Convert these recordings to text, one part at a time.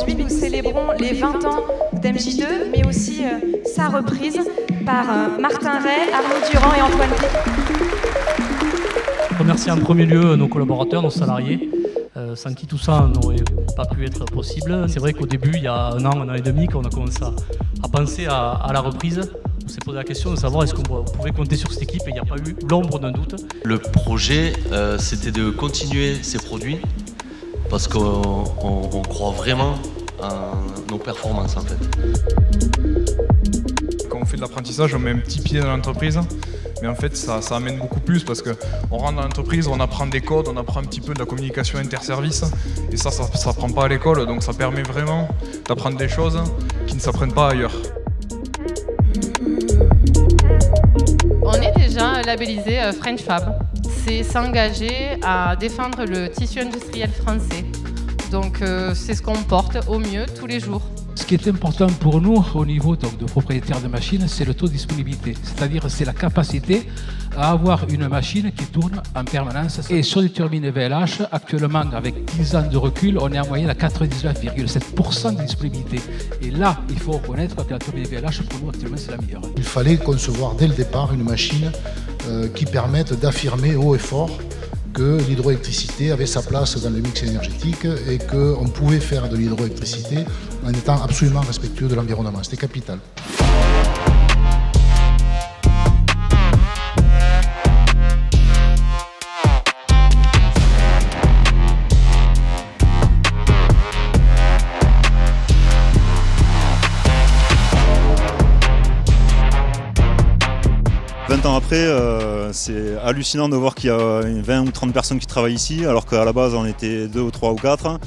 Aujourd'hui, nous célébrons les 20 ans d'MJ2, mais aussi sa reprise par Martin Ray, Arnaud Durand et Antoine Pic. Remercier en premier lieu nos collaborateurs, nos salariés, sans qui tout ça n'aurait pas pu être possible. C'est vrai qu'au début, il y a un an et demi, qu'on a commencé à penser à la reprise. On s'est posé la question de savoir est-ce qu'on pouvait compter sur cette équipe, et il n'y a pas eu l'ombre d'un doute. Le projet, c'était de continuer ces produits parce qu'on croit vraiment à nos performances en fait. Quand on fait de l'apprentissage, on met un petit pied dans l'entreprise, mais en fait ça amène beaucoup plus parce qu'on rentre dans l'entreprise, on apprend des codes, on apprend un petit peu de la communication interservice, et ça s'apprend pas à l'école, donc ça permet vraiment d'apprendre des choses qui ne s'apprennent pas ailleurs. On est déjà labellisé French Fab. C'est s'engager à défendre le tissu industriel français. Donc c'est ce qu'on porte au mieux tous les jours. Ce qui est important pour nous au niveau de propriétaires de machines, c'est le taux de disponibilité. C'est-à-dire c'est la capacité à avoir une machine qui tourne en permanence. Et sur les turbines VLH, actuellement avec 10 ans de recul, on est en moyenne à 99,7% de disponibilité. Et là, il faut reconnaître que la turbine VLH, pour nous actuellement, c'est la meilleure. Il fallait concevoir dès le départ une machine qui permette d'affirmer haut et fort que l'hydroélectricité avait sa place dans le mix énergétique et qu'on pouvait faire de l'hydroélectricité en étant absolument respectueux de l'environnement. C'était capital. Ans après, c'est hallucinant de voir qu'il y a 20 ou 30 personnes qui travaillent ici, alors qu'à la base on était 2 ou 3 ou 4.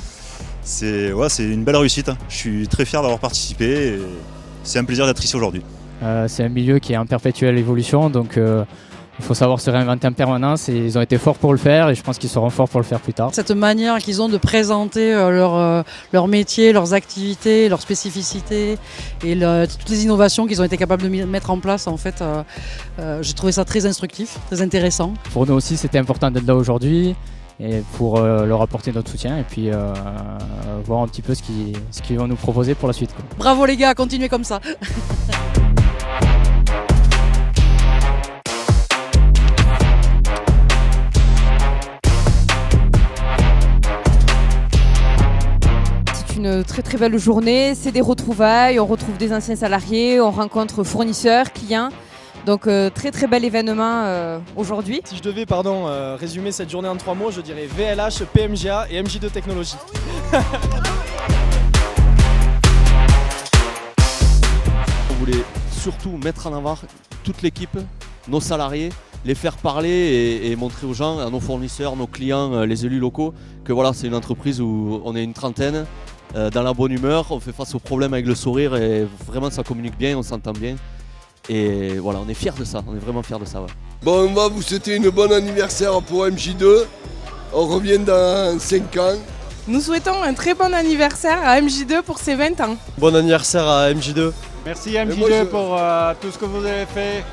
C'est une belle réussite. Je suis très fier d'avoir participé et c'est un plaisir d'être ici aujourd'hui. C'est un milieu qui est en perpétuelle évolution, donc il faut savoir se réinventer en permanence, et ils ont été forts pour le faire et je pense qu'ils seront forts pour le faire plus tard. Cette manière qu'ils ont de présenter leur métier, leurs activités, leurs spécificités et toutes les innovations qu'ils ont été capables de mettre en place, en fait, j'ai trouvé ça très instructif, très intéressant. Pour nous aussi, c'était important d'être là aujourd'hui et pour leur apporter notre soutien et puis voir un petit peu ce qu'ils vont nous proposer pour la suite, quoi. Bravo les gars, continuez comme ça. Une très très belle journée, c'est des retrouvailles, on retrouve des anciens salariés, on rencontre fournisseurs, clients, donc très très bel événement aujourd'hui. Si je devais résumer cette journée en 3 mots, je dirais VLH, PMGA et MJ2 Technologies. On voulait surtout mettre en avant toute l'équipe, nos salariés, les faire parler et montrer aux gens, à nos fournisseurs, nos clients, les élus locaux, que voilà, c'est une entreprise où on est une trentaine, dans la bonne humeur, on fait face aux problèmes avec le sourire et vraiment ça communique bien, on s'entend bien. Et voilà, on est fiers de ça, on est vraiment fiers de ça. Ouais. Bon, on va vous souhaiter une bonne anniversaire pour MJ2, on revient dans 5 ans. Nous souhaitons un très bon anniversaire à MJ2 pour ses 20 ans. Bon anniversaire à MJ2. Merci MJ2 pour tout ce que vous avez fait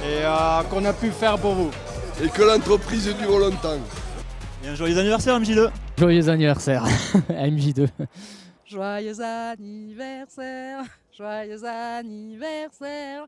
et qu'on a pu faire pour vous. Et que l'entreprise dure longtemps. Et un joyeux anniversaire MJ2. Joyeux anniversaire à MJ2. Joyeux anniversaire, joyeux anniversaire.